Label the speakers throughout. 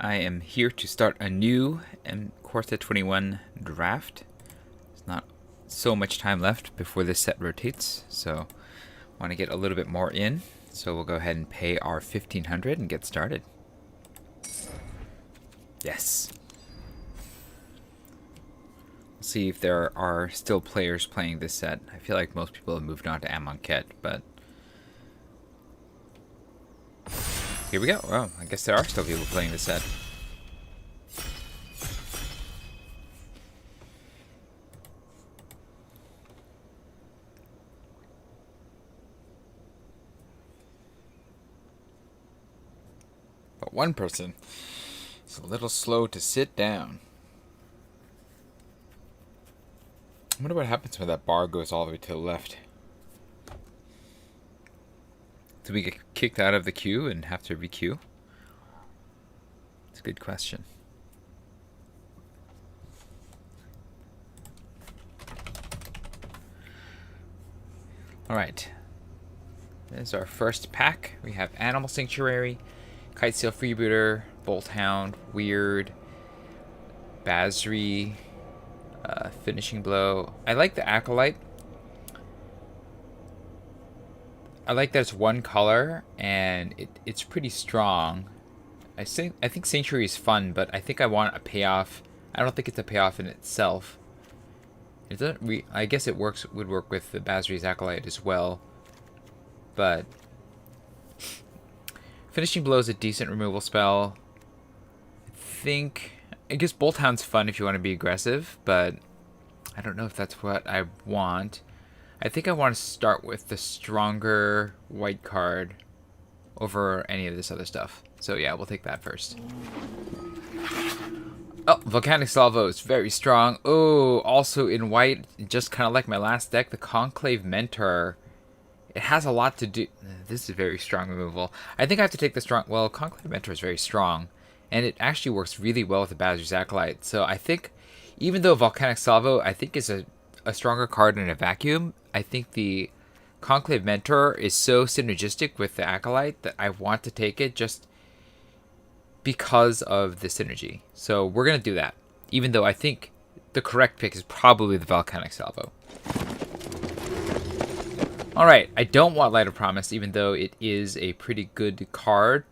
Speaker 1: I am here to start a new Corsa 21 draft. There's not so much time left before this set rotates, so I want to get a little bit more in. So we'll go ahead and pay our 1500 and get started. Yes. We'll see if there are still players playing this set. I feel like most people have moved on to Amonkhet, but here we go. Well, I guess there are still people playing this set. But one person is a little slow to sit down. I wonder what happens when that bar goes all the way to the left. Do we get kicked out of the queue and have to requeue? It's a good question. Alright. This is our first pack. We have Animal Sanctuary, Kitesail Freebooter, Bolthound, Weird, Basri, Finishing Blow. I like the Acolyte. I like that it's one color and it's pretty strong. I think Sanctuary is fun, but I think I want a payoff. I don't think it's a payoff in itself. It doesn't. I guess it would work with the Basri's Acolyte as well, but Finishing Blow is a decent removal spell. I guess Bolthound's fun if you want to be aggressive, but I don't know if that's what I want. I think I want to start with the stronger white card over any of this other stuff. So yeah, we'll take that first. Oh, Volcanic Salvo is very strong. Oh, also in white, just kind of like my last deck, the Conclave Mentor. It has a lot to do. This is very strong removal. I think I have to take the strong. Well, Conclave Mentor is very strong, and it actually works really well with the Basri's Acolyte. So I think, even though Volcanic Salvo, I think is a stronger card in a vacuum, I think the Conclave Mentor is so synergistic with the Acolyte that I want to take it just because of the synergy. So we're going to do that, even though I think the correct pick is probably the Volcanic Salvo. Alright, I don't want Light of Promise, even though it is a pretty good card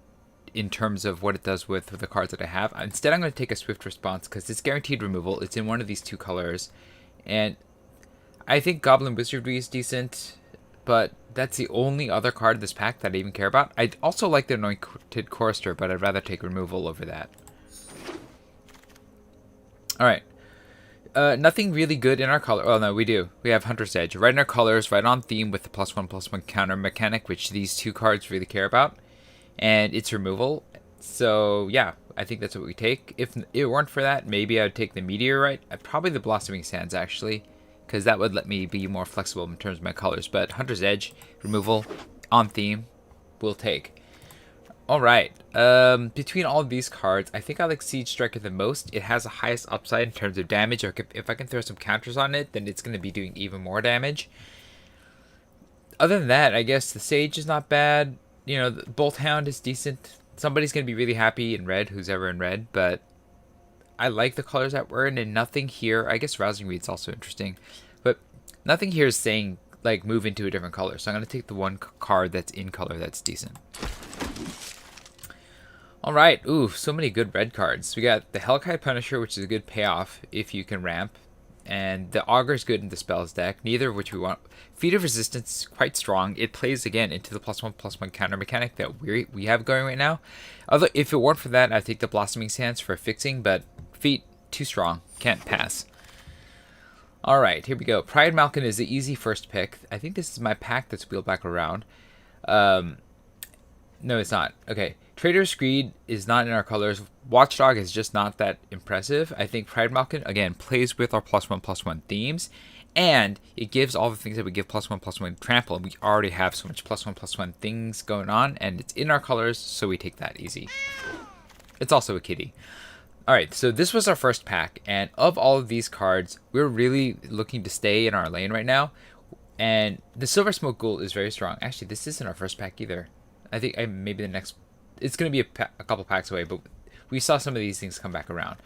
Speaker 1: in terms of what it does with the cards that I have. Instead, I'm going to take a Swift Response because it's guaranteed removal. It's in one of these two colors, and I think Goblin Wizardry is decent, but that's the only other card in this pack that I even care about. I also like the Anointed Chorister, but I'd rather take removal over that. Alright. Nothing really good in our color. Oh, no, we do. We have Hunter's Edge. Right in our colors, right on theme with the +1/+1 counter mechanic, which these two cards really care about. And it's removal. So, yeah, I think that's what we take. If it weren't for that, maybe I would take the Meteorite. Probably the Blossoming Sands, actually, because that would let me be more flexible in terms of my colors. But Hunter's Edge, removal, on theme, we'll take. Alright, between all of these cards, I think I like Siege Striker the most. It has the highest upside in terms of damage. Or if I can throw some counters on it, then it's going to be doing even more damage. Other than that, I guess the Sage is not bad. You know, the Bolthound is decent. Somebody's going to be really happy in red, who's ever in red, but I like the colors that we're in, and nothing here. I guess Rousing Reed's also interesting, but nothing here is saying, like, move into a different color. So I'm going to take the one card that's in color that's decent. Alright, ooh, so many good red cards. We got the Hellkite Punisher, which is a good payoff if you can ramp. And the Augur is good in the spells deck, neither of which we want. Feat of Resistance is quite strong. It plays, again, into the +1/+1 counter mechanic that we have going right now. Although, if it weren't for that, I'd take the Blossoming Sands for fixing, but Feat, too strong. Can't pass. Alright, here we go. Pride Malkin is the easy first pick. I think this is my pack that's wheeled back around. No, it's not. Okay. Trader's Greed is not in our colors. Watchdog is just not that impressive. I think Pride Malkin, again, plays with our +1/+1 themes, and it gives all the things that we give +1/+1 trample, and we already have so much +1/+1 things going on, and it's in our colors, so we take that easy. It's also a kitty. Alright, so this was our first pack, and of all of these cards, we're really looking to stay in our lane right now, and the Silver Smoke Ghoul is very strong. Actually, this isn't our first pack either. I think maybe the next... It's going to be a couple packs away, but we saw some of these things come back around.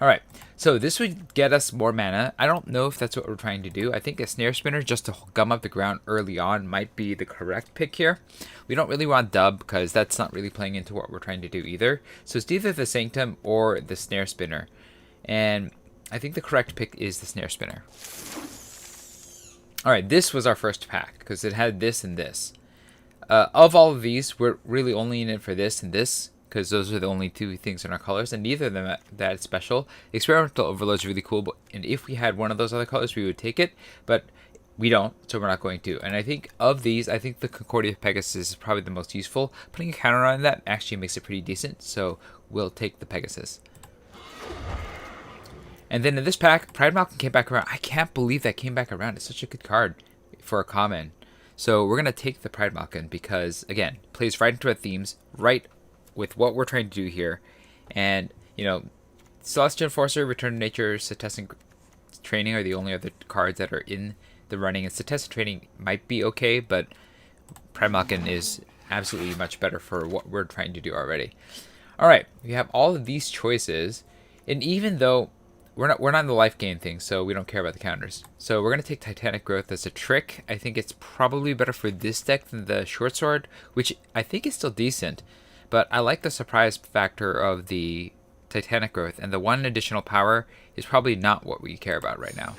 Speaker 1: All right, so this would get us more mana. I don't know if that's what we're trying to do. I think a Snare Spinner just to gum up the ground early on might be the correct pick here. We don't really want Dub because that's not really playing into what we're trying to do either. So it's either the Sanctum or the Snare Spinner. And I think the correct pick is the Snare Spinner. All right, this was our first pack because it had this and this. Of all of these, we're really only in it for this and this, because those are the only two things in our colors, and neither of them that special. Experimental Overload is really cool, and if we had one of those other colors, we would take it, but we don't, so we're not going to. And I think of these, I think the Concordia Pegasus is probably the most useful. Putting a counter on that actually makes it pretty decent, so we'll take the Pegasus. And then in this pack, Pridemalkin came back around. I can't believe that came back around. It's such a good card for a common. So we're going to take the Pridemalkin because, again, plays right into our themes, right with what we're trying to do here. And, you know, Celestial Enforcer, Return to Nature, Setessan Training are the only other cards that are in the running. And Setessan Training might be okay, but Pridemalkin is absolutely much better for what we're trying to do already. All right, we have all of these choices, and even though we're not in the life gain thing, so we don't care about the counters. So we're going to take Titanic Growth as a trick. I think it's probably better for this deck than the Short Sword, which I think is still decent. But I like the surprise factor of the Titanic Growth, and the one additional power is probably not what we care about right now.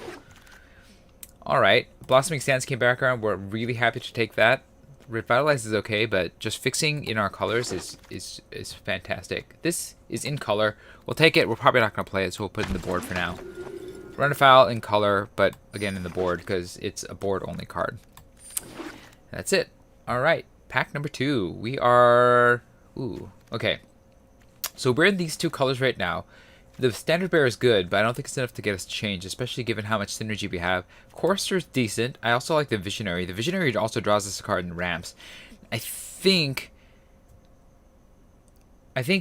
Speaker 1: Alright, Blossoming Sands came back around. We're really happy to take that. Revitalize is okay, but just fixing in our colors is fantastic. This is in color. We'll take it. We're probably not going to play it, so we'll put it in the board for now. Run afoul in color, but again in the board because it's a board-only card. That's it. Alright, pack number 2. We are... Ooh, okay. So we're in these two colors right now. The Standard Bearer is good, but I don't think it's enough to get us to change, especially given how much synergy we have. Courser's decent. I also like the Visionary. The Visionary also draws us a card in ramps. I think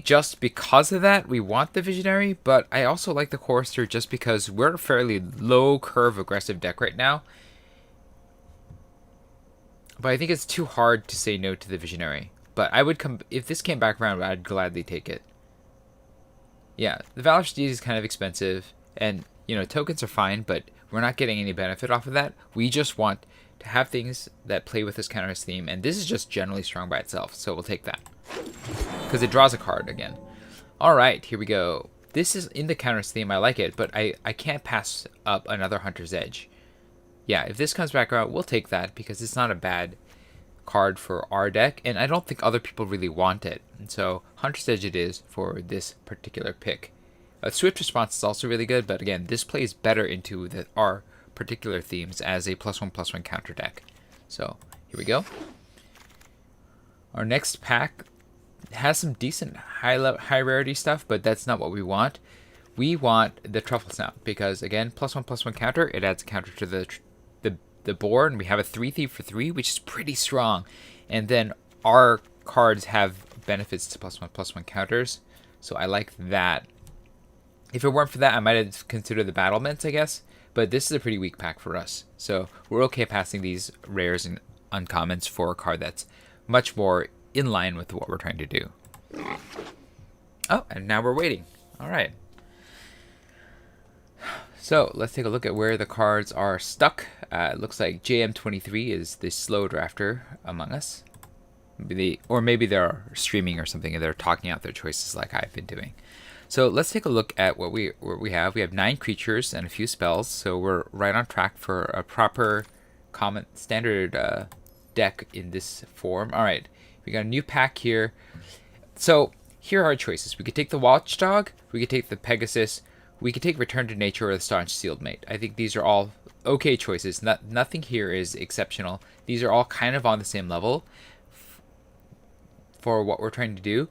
Speaker 1: just because of that, we want the Visionary, but I also like the Courser just because we're a fairly low curve aggressive deck right now. But I think it's too hard to say no to the Visionary. But I would if this came back around, I'd gladly take it. Yeah, the Valorous Deity is kind of expensive, and, you know, tokens are fine, but we're not getting any benefit off of that. We just want to have things that play with this counter's theme, and this is just generally strong by itself, so we'll take that. Because it draws a card again. Alright, here we go. This is in the counter's theme, I like it, but I can't pass up another Hunter's Edge. Yeah, if this comes back around, we'll take that, because it's not a bad card for our deck, and I don't think other people really want it. And so Hunter's Edge it is for this particular pick. Swift Response is also really good, but again, this plays better into our particular themes as a +1/+1 counter deck. So here we go. Our next pack has some decent high rarity stuff, but that's not what we want. We want the Truffle Snout because, again, +1/+1 counter. It adds a counter to the board, and we have a 3/3 for 3, which is pretty strong. And then our cards have benefits to +1/+1 counters, so I like that. If it weren't for that, I might have considered the Battlements, I guess. But this is a pretty weak pack for us, so we're okay passing these rares and uncommons for a card that's much more in line with what we're trying to do. Oh, and now we're waiting. All right. So let's take a look at where the cards are stuck. It looks like JM23 is the slow drafter among us. Maybe they're streaming or something and they're talking out their choices like I've been doing. So let's take a look at what we have. We have 9 creatures and a few spells, so we're right on track for a proper common standard deck in this form. All right, we got a new pack here. So here are our choices. We could take the Watchdog, we could take the Pegasus, we could take Return to Nature or the Staunch Sealed Mate. I think these are all okay choices. Nothing here is exceptional. These are all kind of on the same level for what we're trying to do.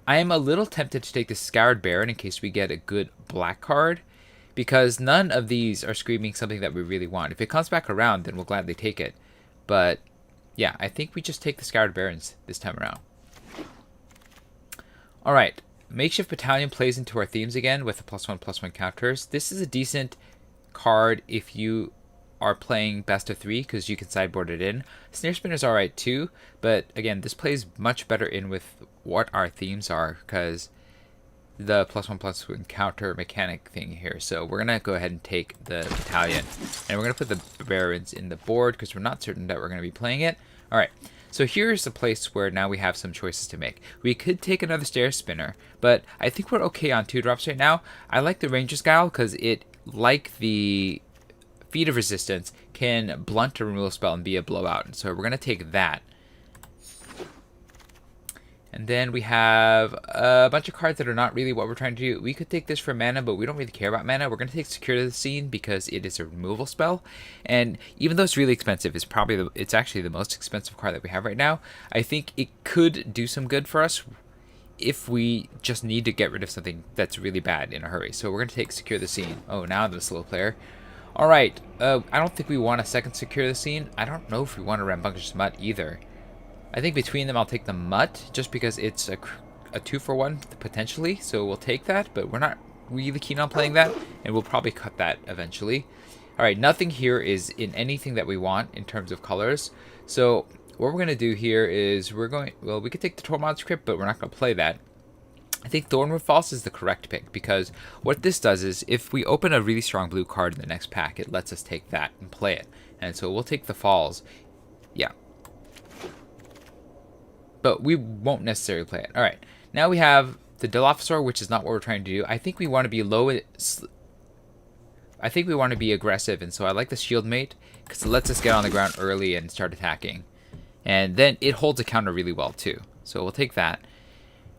Speaker 1: I am a little tempted to take the Scoured Baron in case we get a good black card, because none of these are screaming something that we really want. If it comes back around, then we'll gladly take it. But yeah, I think we just take the Scoured Barons this time around. Alright, Makeshift Battalion plays into our themes again with the +1/+1 counters. This is a decent card if you are playing best of 3 because you can sideboard it in. Snare Spinner is alright too, but again, this plays much better in with what our themes are because the +1/+1 counter mechanic thing here. So we're gonna go ahead and take the battalion, and we're gonna put the barons in the board because we're not certain that we're gonna be playing it. All right. So here's the place where now we have some choices to make. We could take another stair spinner, but I think we're okay on 2-drops right now. I like the Ranger's Guile because it, like the Feat of Resistance, can blunt a removal spell and be a blowout. So we're going to take that. And then we have a bunch of cards that are not really what we're trying to do. We could take this for mana, but we don't really care about mana. We're going to take Secure the Scene because it is a removal spell. And even though it's really expensive, it's actually the most expensive card that we have right now. I think it could do some good for us if we just need to get rid of something that's really bad in a hurry. So we're going to take Secure the Scene. Oh, now the slow player. All right. I don't think we want a second Secure the Scene. I don't know if we want a Rambunctious Mutt either. I think between them, I'll take the Mutt, just because it's a 2-for-1, potentially. So we'll take that, but we're not really keen on playing that, and we'll probably cut that eventually. All right, nothing here is in anything that we want in terms of colors. So what we're going to do here is we could take the Tormod's Crypt, but we're not going to play that. I think Thornwood Falls is the correct pick, because what this does is if we open a really strong blue card in the next pack, it lets us take that and play it. And so we'll take the Falls. Yeah. But we won't necessarily play it. All right. Now we have the Dilophosaur, which is not what we're trying to do. I think we want to be I think we want to be aggressive, and so I like the Shield Mate because it lets us get on the ground early and start attacking. And then it holds a counter really well too. So we'll take that.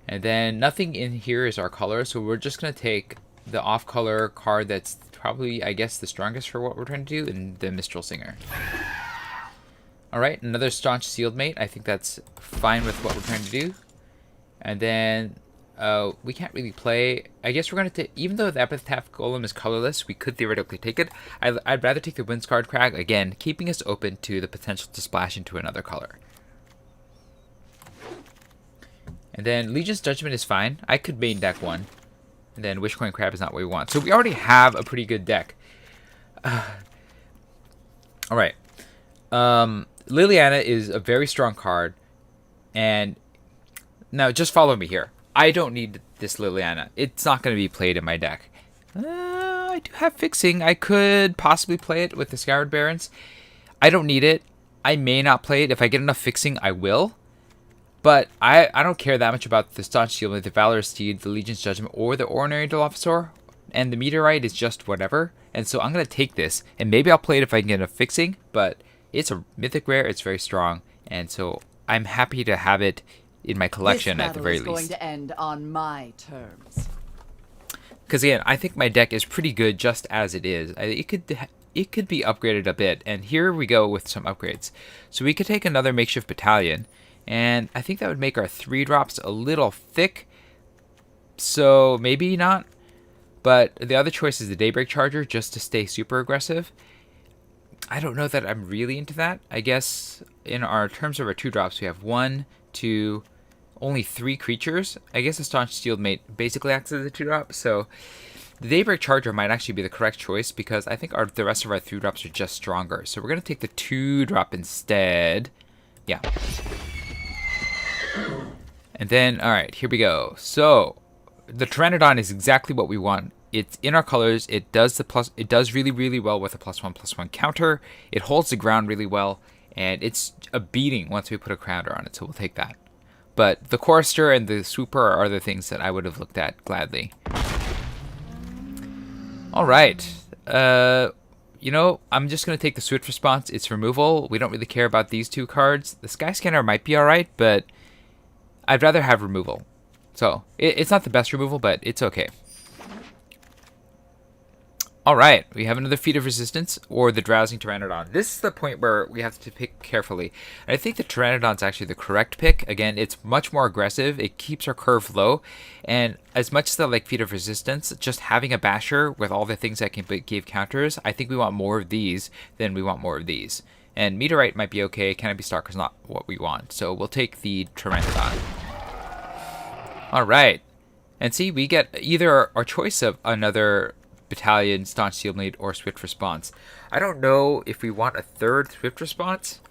Speaker 1: And then nothing in here is our color, so we're just going to take the off-color card that's probably, I guess, the strongest for what we're trying to do, and the Mistral Singer. Alright, another Staunch Shield Mate. I think that's fine with what we're trying to do. And then we can't really play. I guess we're going to take, even though the Epitaph Golem is colorless, we could theoretically take it. I'd rather take the Windscarred Crag, again, keeping us open to the potential to splash into another color. And then Legion's Judgment is fine. I could main deck one. And then Wishcoin Crab is not what we want. So we already have a pretty good deck. Alright. Liliana is a very strong card. And now just follow me here. I don't need this Liliana. It's not going to be played in my deck. I do have Fixing. I could possibly play it with the Scoured Barons. I don't need it. I may not play it. If I get enough Fixing, I will. But I don't care that much about the Staunch Shield, the Valorous Steed, the Legion's Judgment, or the Ordinary Dilophosaur. And the Meteorite is just whatever. And so I'm going to take this. And maybe I'll play it if I can get enough Fixing. But it's a mythic rare. It's very strong. And so I'm happy to have it in my collection at the very least. This battle is going to end on my terms. Because again, I think my deck is pretty good just as it is. It could be upgraded a bit. And here we go with some upgrades. So we could take another Makeshift Battalion. And I think that would make our 3-drops a little thick. So maybe not. But the other choice is the Daybreak Charger, just to stay super aggressive. I don't know that I'm really into that. I guess in our terms of our 2-drops, we have 1, 2, only 3 creatures. I guess the Staunch Shield Mate basically acts as a 2-drop. So the Daybreak Charger might actually be the correct choice because I think the rest of our 3-drops are just stronger. So we're going to take the 2-drop instead. Yeah. And then, alright, here we go. So, the Pteranodon is exactly what we want. It's in our colors. It does really, really well with a +1/+1 counter. It holds the ground really well. And it's a beating once we put a counter on it, so we'll take that. But the Chorister and the Swooper are the things that I would have looked at gladly. Alright. You know, I'm just going to take the Swift Response. It's removal. We don't really care about these 2 cards. The Skyscanner might be alright, but I'd rather have removal. So, it's not the best removal, but it's okay. Alright, we have another Feat of Resistance, or the Drowsing Pteranodon. This is the point where we have to pick carefully. And I think the Pteranodon's actually the correct pick. Again, it's much more aggressive. It keeps our curve low. And as much as I like Feat of Resistance, just having a Basher with all the things that can give counters, I think we want more of these than we want more of these. And Meteorite might be okay. Canopy Stalker is not what we want. So we'll take the Pteranodon. Alright. And see, we get either our choice of another Battalion, Staunch Shield Mate, or Swift Response. I don't know if we want a 3rd Swift Response.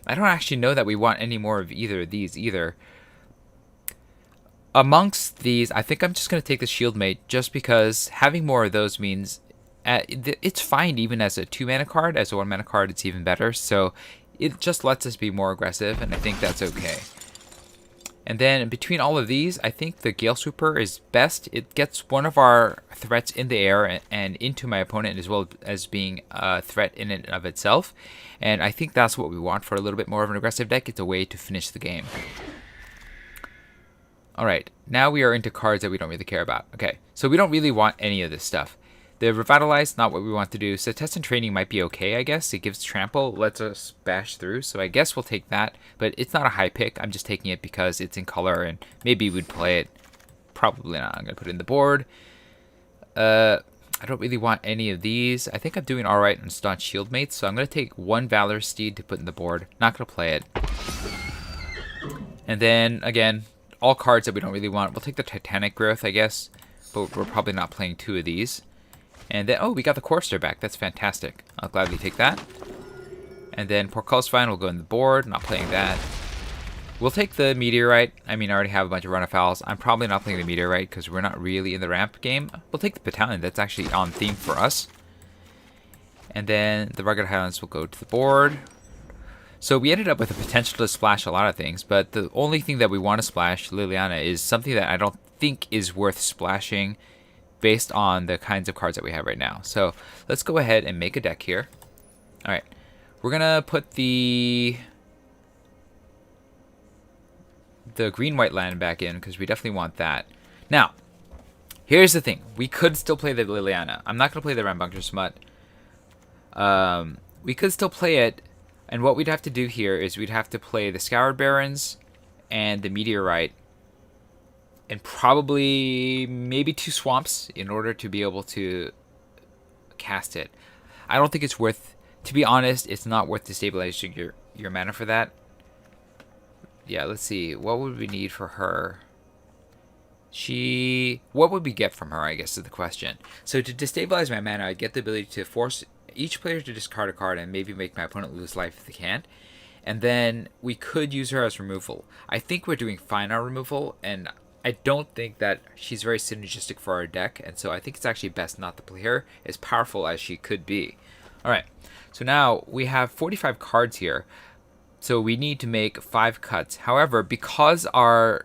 Speaker 1: I don't actually know that we want any more of either of these either. Amongst these, I think I'm just going to take the Shield Mate just because having more of those means it's fine even as a 2-mana card. As a 1-mana card, it's even better. So it just lets us be more aggressive, and I think that's okay. And then between all of these, I think the Gale Sweeper is best. It gets one of our threats in the air and into my opponent, as well as being a threat in and of itself. And I think that's what we want for a little bit more of an aggressive deck. It's a way to finish the game. Alright, now we are into cards that we don't really care about. Okay, so we don't really want any of this stuff. The Revitalize, not what we want to do. So Test and Training might be okay, I guess. It gives Trample, lets us bash through. So I guess we'll take that. But it's not a high pick. I'm just taking it because it's in color and maybe we'd play it. Probably not. I'm going to put it in the board. I don't really want any of these. I think I'm doing alright on Staunch Shield Mates. So I'm going to take one Valor Steed to put in the board. Not going to play it. And then, again, all cards that we don't really want. We'll take the Titanic Growth, I guess. But we're probably not playing two of these. And then, oh, we got the Corsair back. That's fantastic. I'll gladly take that. And then Portcullis Vine will go in the board. Not playing that. We'll take the Meteorite. I mean, I already have a bunch of Run-of-Fowls. I'm probably not playing the Meteorite because we're not really in the ramp game. We'll take the Battalion. That's actually on theme for us. And then the Rugged Highlands will go to the board. So we ended up with the potential to splash a lot of things, but the only thing that we want to splash, Liliana, is something that I don't think is worth splashing based on the kinds of cards that we have right now. So let's go ahead and make a deck here. Alright, we're going to put the green-white land back in because we definitely want that. Now, here's the thing. We could still play the Liliana. I'm not going to play the Rambunctious Smut. We could still play it. And what we'd have to do here is we'd have to play the Scoured Barrens and the Meteorite and probably maybe 2 Swamps in order to be able to cast it. I don't think it's worth, to be honest, it's not worth destabilizing your mana for that. Yeah, let's see. What would we need for her? What would we get from her, I guess, is the question. So to destabilize my mana, I'd get the ability to force each player to discard a card and maybe make my opponent lose life if they can. And then we could use her as removal. I think we're doing fine on removal, and I don't think that she's very synergistic for our deck, and so I think it's actually best not to play her, as powerful as she could be. Alright, so now we have 45 cards here, so we need to make 5 cuts. However, because our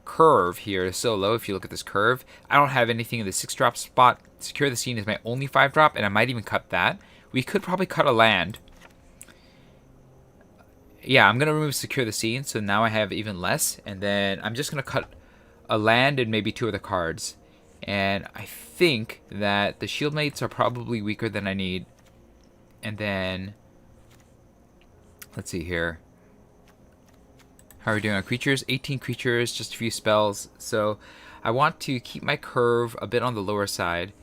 Speaker 1: curve here is so low, if you look at this curve, I don't have anything in the 6-drop spot. Secure the Scene is my only 5-drop, and I might even cut that. We could probably cut a land. Yeah, I'm going to remove Secure the Scene, so now I have even less, and then I'm just going to cut a land and maybe 2 other cards. And I think that the Shield Mates are probably weaker than I need. And then, let's see here. How are we doing on creatures? 18 creatures, just a few spells. So I want to keep my curve a bit on the lower side.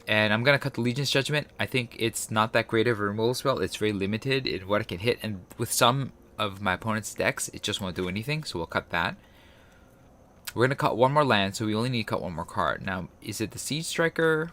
Speaker 1: And I'm going to cut the Legion's Judgment. I think it's not that great of a removal spell. It's very limited in what it can hit. And with some of my opponent's decks, it just won't do anything. So we'll cut that. We're going to cut one more land, so we only need to cut one more card. Now, is it the Siege Striker?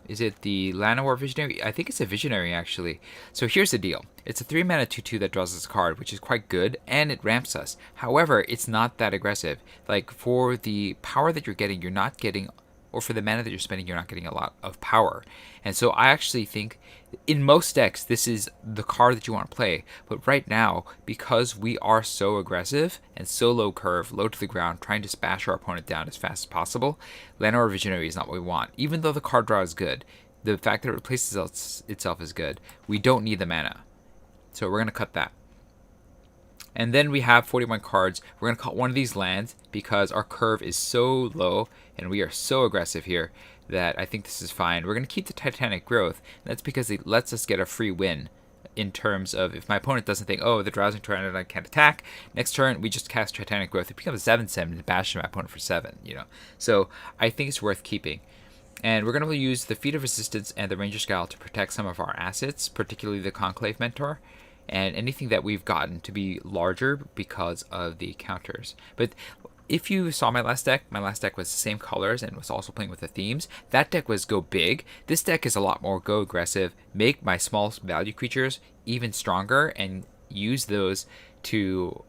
Speaker 1: Is it the Llanowar Visionary? I think it's a Visionary, actually. So here's the deal. It's a 3-mana 2/2 that draws us a card, which is quite good, and it ramps us. However, it's not that aggressive. Like, for the power that you're getting, you're not getting, or for the mana that you're spending, you're not getting a lot of power. And so I actually think, in most decks, this is the card that you want to play. But right now, because we are so aggressive and so low curve, low to the ground, trying to bash our opponent down as fast as possible, Llanowar Visionary is not what we want. Even though the card draw is good, the fact that it replaces itself is good. We don't need the mana. So we're going to cut that. And then we have 41 cards. We're going to cut one of these lands because our curve is so low and we are so aggressive here that I think this is fine. We're going to keep the Titanic Growth. That's because it lets us get a free win in terms of if my opponent doesn't think, oh, the Drowsing Tyrannodon can't attack, next turn we just cast Titanic Growth. It becomes 7/7 and bash my opponent for 7, you know. So I think it's worth keeping. And we're going to use the Feat of Resistance and the Ranger Scowl to protect some of our assets, particularly the Conclave Mentor, and anything that we've gotten to be larger because of the counters. But if you saw my last deck was the same colors and was also playing with the themes. That deck was go big. This deck is a lot more go aggressive, make my small value creatures even stronger, and use those to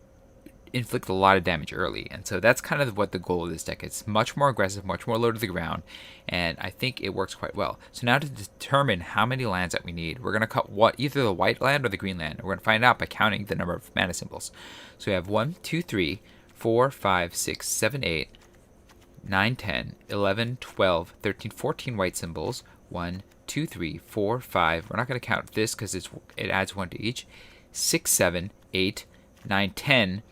Speaker 1: inflict a lot of damage early, and so that's kind of what the goal of this deck is. Much more aggressive, much more low to the ground, and I think it works quite well. So now to determine how many lands that we need, we're going to cut either the white land or the green land. We're going to find out by counting the number of mana symbols. So we have 1, 2, 3, 4, 5, 6, 7, 8, 9, 10, 11, 12, 13, 14 white symbols. 1, 2, 3, 4, 5. We're not going to count this because it adds 1 to each. 6, 7, 8, 9, 10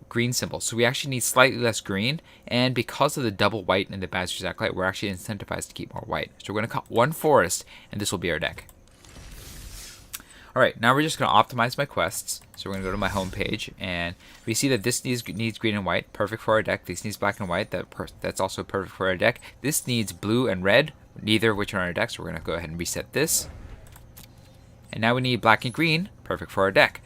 Speaker 1: green symbols. So we actually need slightly less green, and because of the double white in the Basri's Acolyte, we're actually incentivized to keep more white. So we're going to cut 1 forest, and this will be our deck. Alright, now we're just going to optimize my quests. So we're going to go to my home page, and we see that this needs green and white, perfect for our deck. This needs black and white, that's also perfect for our deck. This needs blue and red, neither of which are on our deck, so we're going to go ahead and reset this. And now we need black and green, perfect for our deck.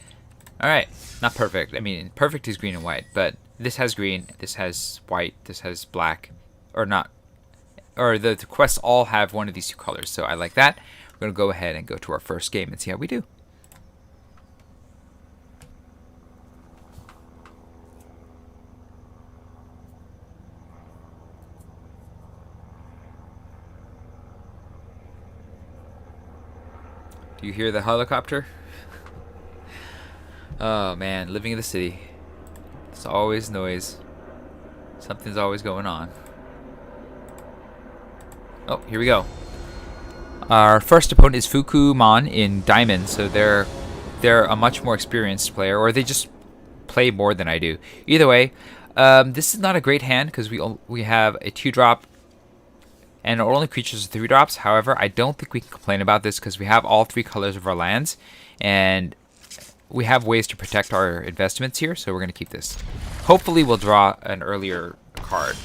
Speaker 1: Alright, not perfect. I mean, perfect is green and white, but this has green, this has white, this has black, or not. Or the quests all have one of these two colors, so I like that. We're going to go ahead and go to our first game and see how we do. Do you hear the helicopter? Oh man, living in the city. There's always noise. Something's always going on. Oh, here we go. Our first opponent is Fukumon in Diamond, so they're a much more experienced player, or they just play more than I do. Either way, this is not a great hand because we have a 2-drop and our only creatures are 3 drops. However, I don't think we can complain about this because we have all 3 colors of our lands, and we have ways to protect our investments here, so we're going to keep this. Hopefully we'll draw an earlier card.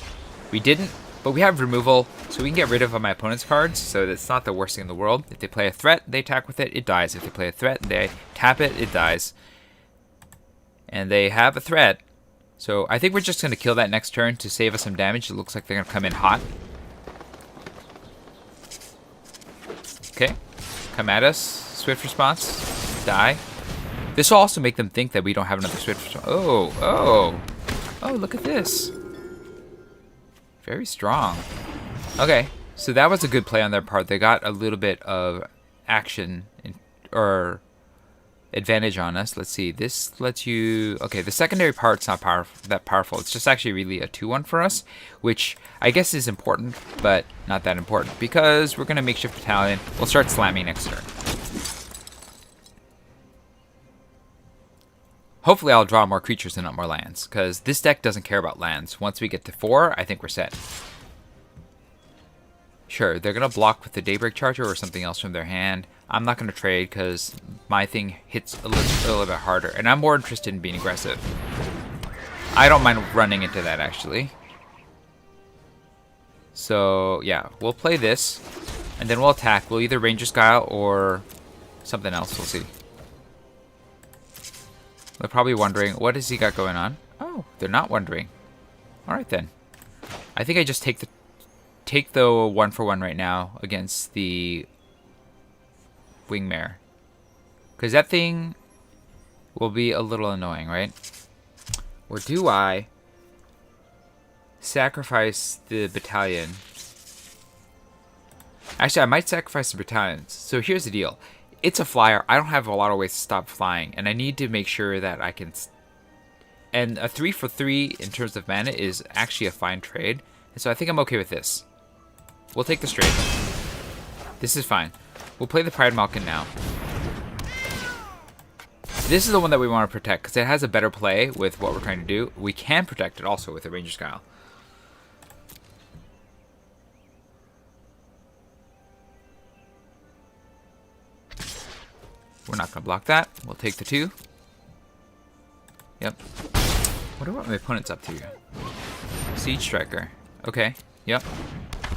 Speaker 1: We didn't, but we have removal, so we can get rid of my opponent's cards, so that's not the worst thing in the world. If they play a threat, they attack with it, it dies. If they play a threat, they tap it, it dies. And they have a threat, so I think we're just going to kill that next turn to save us some damage. It looks like they're going to come in hot. Okay, come at us. Swift response. Die. This will also make them think that we don't have another swift response. Oh, look at this. Very strong. Okay, so that was a good play on their part. They got a little bit of action or advantage on us. Let's see. This lets you... Okay, the secondary part's not that powerful. It's just actually really a 2-1 for us, which I guess is important, but not that important because we're going to Makeshift Battalion. We'll start slamming next turn. Hopefully I'll draw more creatures and not more lands, because this deck doesn't care about lands. Once we get to 4, I think we're set. Sure, they're going to block with the Daybreak Charger or something else from their hand. I'm not going to trade because my thing hits a little bit harder, and I'm more interested in being aggressive. I don't mind running into that, actually. So, yeah, we'll play this, and then we'll attack. We'll either Ranger's Guile or something else. We'll see. They're probably wondering, what has he got going on? Oh, they're not wondering. Alright then. I think I just take the 1-for-1 right now against the Wingmare. Because that thing will be a little annoying, right? Or do I sacrifice the battalion? Actually, I might sacrifice the battalions. So here's the deal. It's a flyer. I don't have a lot of ways to stop flying, and I need to make sure that I can... And a 3-for-3 in terms of mana is actually a fine trade, and so I think I'm okay with this. We'll take the straight. This is fine. We'll play the Pride Malkin now. This is the one that we want to protect, because it has a better play with what we're trying to do. We can protect it also with a Ranger's Guile. We're not going to block that. We'll take the 2. Yep. Wonder what my opponent's up to. Siege Striker. Okay. Yep.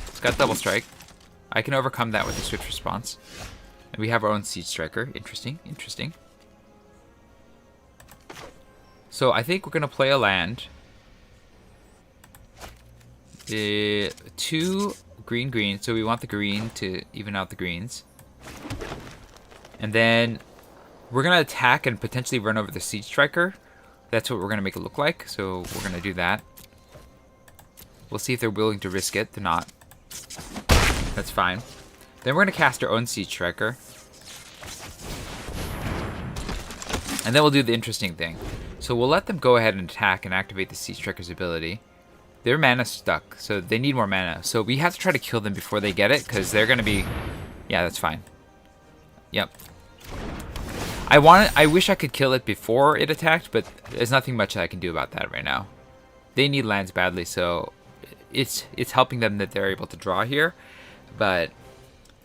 Speaker 1: It's got double strike. I can overcome that with a swift response. And we have our own Siege Striker. Interesting. Interesting. So I think we're going to play a land. 2 green. So we want the green to even out the greens. And then we're going to attack and potentially run over the Siege Striker. That's what we're going to make it look like, so we're going to do that. We'll see if they're willing to risk it. They're not. That's fine. Then we're going to cast our own Siege Striker. And then we'll do the interesting thing. So we'll let them go ahead and attack and activate the Siege Striker's ability. Their mana's stuck, so they need more mana. So we have to try to kill them before they get it, because they're going to be... Yeah, that's fine. Yep. I wish I could kill it before it attacked, but there's nothing much that I can do about that right now. They need lands badly, so it's helping them that they're able to draw here. But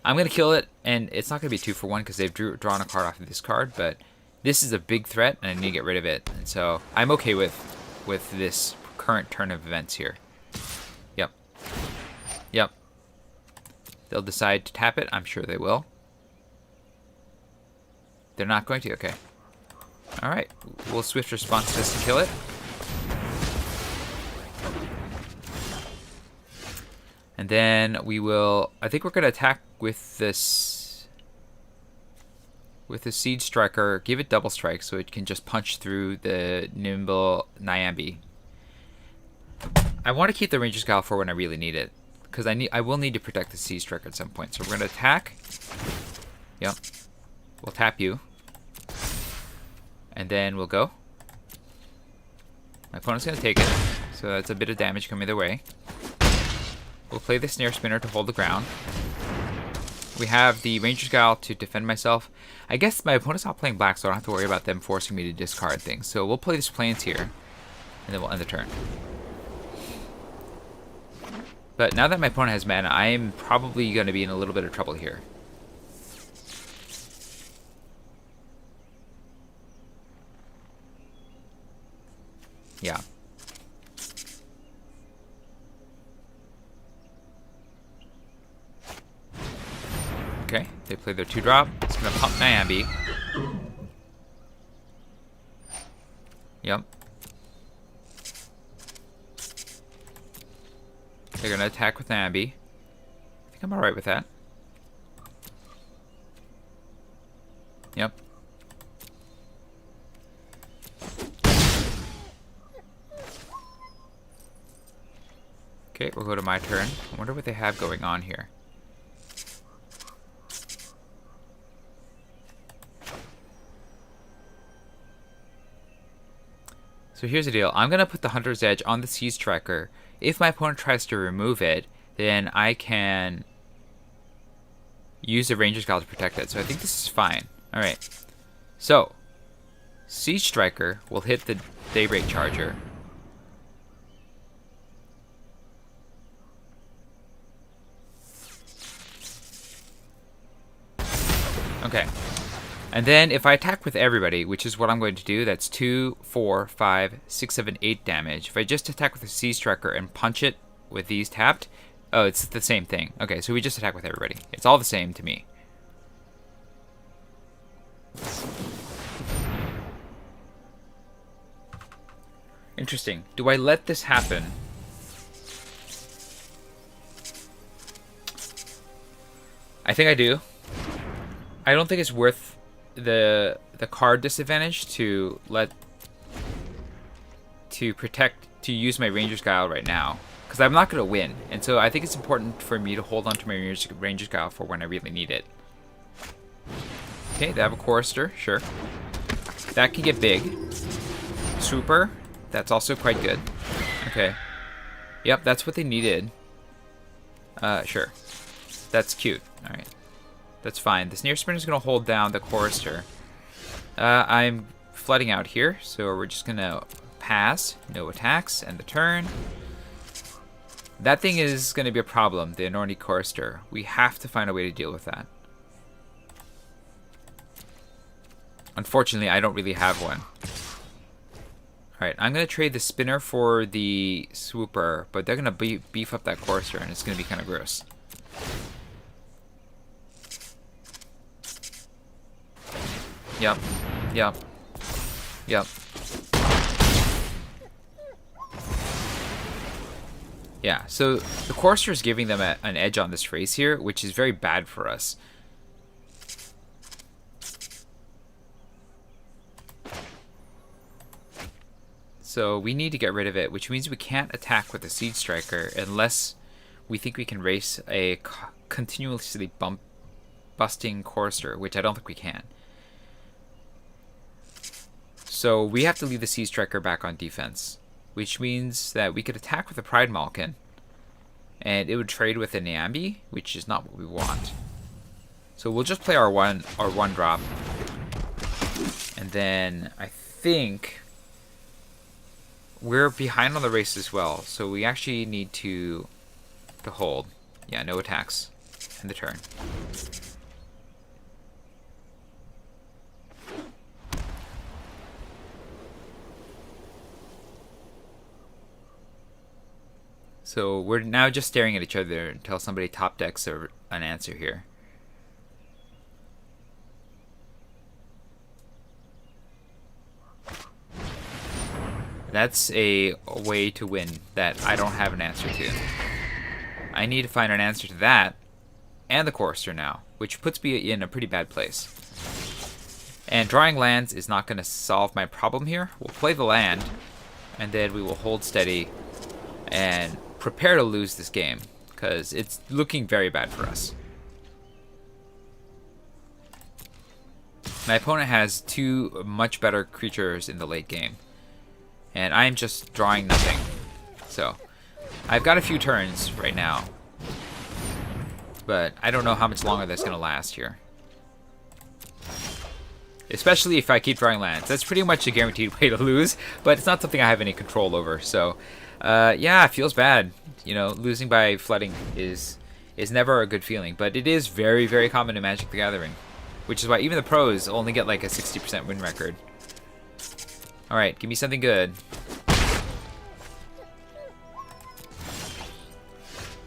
Speaker 1: I'm going to kill it, and it's not going to be 2 for 1 because they've drawn a card off of this card, but this is a big threat, and I need to get rid of it. And so I'm okay with this current turn of events here. Yep. Yep. They'll decide to tap it. I'm sure they will. They're not going to? Okay. Alright. We'll swift response this to kill it. And then we will... I think we're going to attack with this... With the Siege Striker. Give it double strike so it can just punch through the Nimble Nyambi. I want to keep the Ranger's Guile for when I really need it. Because I will need to protect the Siege Striker at some point. So we're going to attack. Yep. We'll tap you. And then we'll go. My opponent's going to take it. So that's a bit of damage coming their way. We'll play the Snare Spinner to hold the ground. We have the Ranger's Guile to defend myself. I guess my opponent's not playing black, so I don't have to worry about them forcing me to discard things. So we'll play this Plains here. And then we'll end the turn. But now that my opponent has mana, I am probably going to be in a little bit of trouble here. Yeah. Okay, they play their 2-drop. It's going to pump Nyambi. Yep. They're going to attack with Nyambi. I think I'm alright with that. Yep. Okay, we'll go to my turn. I wonder what they have going on here. So here's the deal. I'm going to put the Hunter's Edge on the Siege Striker. If my opponent tries to remove it, then I can use the Ranger's Guile to protect it. So I think this is fine. Alright. So, Siege Striker will hit the Daybreak Charger. Okay. And then if I attack with everybody, which is what I'm going to do, that's 2, 4, 5, 6, 7, 8 damage. If I just attack with the Siege Striker and punch it with these tapped, oh, it's the same thing. Okay, so we just attack with everybody. It's all the same to me. Interesting. Do I let this happen? I think I do. I don't think it's worth the card disadvantage to use my Ranger's Guile right now, because I'm not going to win, and so I think it's important for me to hold on to my Ranger's Guile for when I really need it. Okay, they have a Chorister, sure. That can get big. Swooper, that's also quite good. Okay. Yep, that's what they needed. Sure. That's cute. Alright. That's fine. The Snare Spinner is going to hold down the Chorister. I'm flooding out here, so we're just going to pass. No attacks, end the turn. That thing is going to be a problem, the Anorni Chorister. We have to find a way to deal with that. Unfortunately, I don't really have one. Alright, I'm going to trade the Spinner for the Swooper, but they're going to beef up that Chorister, and it's going to be kind of gross. Yep. Yep. Yep. Yeah, so the Chorister is giving them an edge on this race here, which is very bad for us. So we need to get rid of it, which means we can't attack with the Siege Striker unless we think we can race a continuously busting Chorister, which I don't think we can. So we have to leave the Siege Striker back on defense, which means that we could attack with a Pride Malkin, and it would trade with a Nyambi, which is not what we want. So we'll just play our one drop, and then I think we're behind on the race as well, so we actually need to hold. Yeah, no attacks in the turn. So we're now just staring at each other until somebody top decks an answer here. That's a way to win that I don't have an answer to. I need to find an answer to that and the Chorister now, which puts me in a pretty bad place. And drawing lands is not going to solve my problem here. We'll play the land, and then we will hold steady and prepare to lose this game, because it's looking very bad for us. My opponent has two much better creatures in the late game, and I'm just drawing nothing. So I've got a few turns right now, but I don't know how much longer that's going to last here. Especially if I keep drawing lands. That's pretty much a guaranteed way to lose, but it's not something I have any control over. So yeah, it feels bad. You know, losing by flooding is never a good feeling, but it is very, very common in Magic the Gathering, which is why even the pros only get like a 60% win record. Alright, give me something good.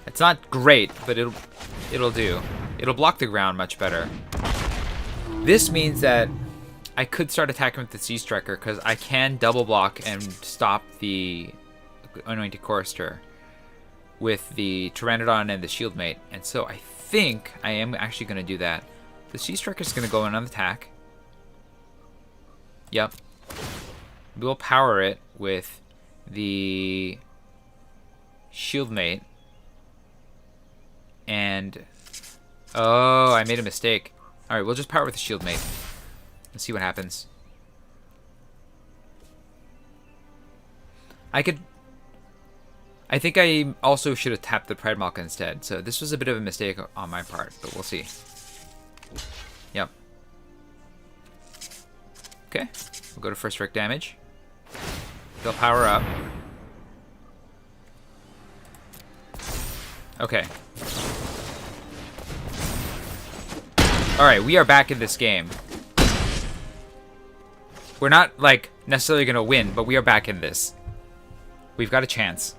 Speaker 1: It's not great, but it'll do. It'll block the ground much better. This means that I could start attacking with the Siege Striker, because I can double block and stop the Anointed Chorister with the Pteranodon and the Shieldmate, and so I think I am actually going to do that. The Siege Striker is going to go in on attack. Yep. We'll power it with the Shieldmate. And oh, I made a mistake. Alright, we'll just power with the Shieldmate. Let's see what happens. I think I also should have tapped the Pride Malkin instead. So this was a bit of a mistake on my part, but we'll see. Yep. Okay, we'll go to first strike damage. They'll power up. Okay. Alright, we are back in this game. We're not, like, necessarily going to win, but we are back in this. We've got a chance.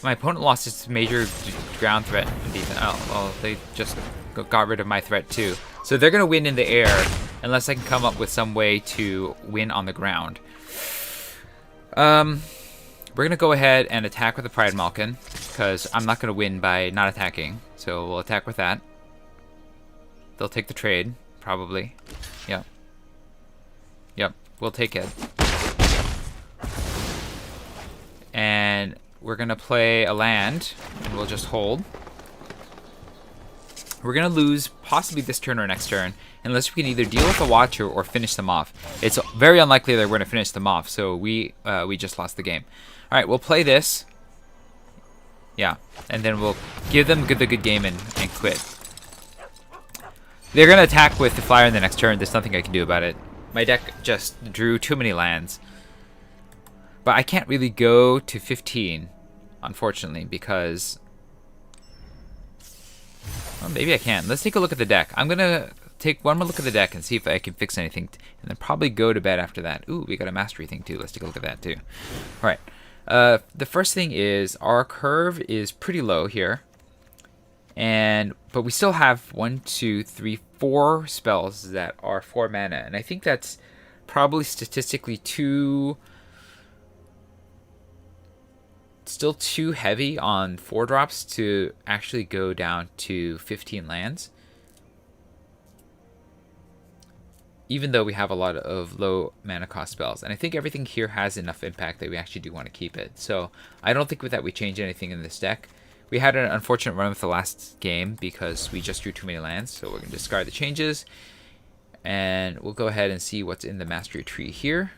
Speaker 1: My opponent lost its major ground threat in defense. Oh, well, they just got rid of my threat too. So they're going to win in the air unless I can come up with some way to win on the ground. We're going to go ahead and attack with the Pride Malkin, because I'm not going to win by not attacking. So we'll attack with that. They'll take the trade, probably. Yep. Yep, we'll take it. And we're going to play a land, and we'll just hold. We're going to lose possibly this turn or next turn, unless we can either deal with the Watcher or finish them off. It's very unlikely that we're going to finish them off, so we just lost the game. Alright, we'll play this. Yeah, and then we'll give them the good game and quit. They're going to attack with the Flyer in the next turn. There's nothing I can do about it. My deck just drew too many lands. But I can't really go to 15, unfortunately, because... Well, maybe I can. Let's take a look at the deck. I'm going to take one more look at the deck and see if I can fix anything, and then probably go to bed after that. Ooh, we got a Mastery thing, too. Let's take a look at that, too. All right. The first thing is our curve is pretty low here. But we still have 1, 2, 3, 4 spells that are 4 mana. And I think that's probably statistically still too heavy on 4 drops to actually go down to 15 lands. even though we have a lot of low mana cost spells. And I think everything here has enough impact that we actually do want to keep it. So I don't think with that we change anything in this deck. We had an unfortunate run with the last game because we just drew too many lands, so we're going to discard the changes. And we'll go ahead and see what's in the mastery tree here.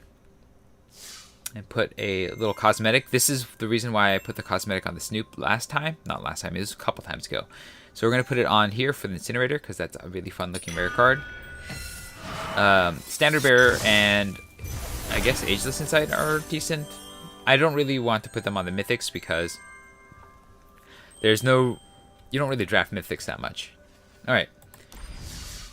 Speaker 1: And put a little cosmetic. This is the reason why I put the cosmetic on the Snoop last time. Not last time, it was a couple times ago. So we're going to put it on here for the Incinerator because that's a really fun looking rare card. Standard Bearer and I guess Ageless Insight are decent. I don't really want to put them on the Mythics because there's no... You don't really draft Mythics that much. Alright.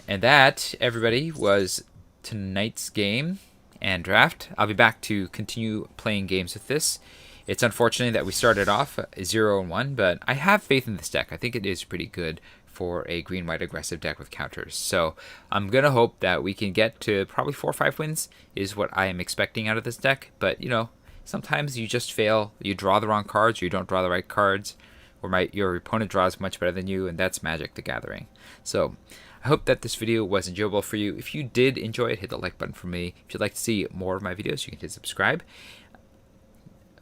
Speaker 1: And that, everybody, was tonight's game and draft. I'll be back to continue playing games with this. It's unfortunate that we started off 0-1, but I have faith in this deck. I think it is pretty good for a green-white aggressive deck with counters. So I'm going to hope that we can get to probably 4 or 5 wins is what I am expecting out of this deck. But, you know, sometimes you just fail. You draw the wrong cards or you don't draw the right cards. Or your opponent draws much better than you, and that's Magic the Gathering. So I hope that this video was enjoyable for you. If you did enjoy it, hit the like button for me. If you'd like to see more of my videos, you can hit subscribe.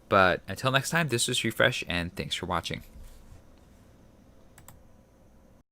Speaker 1: But until next time, this was Refresh, and thanks for watching.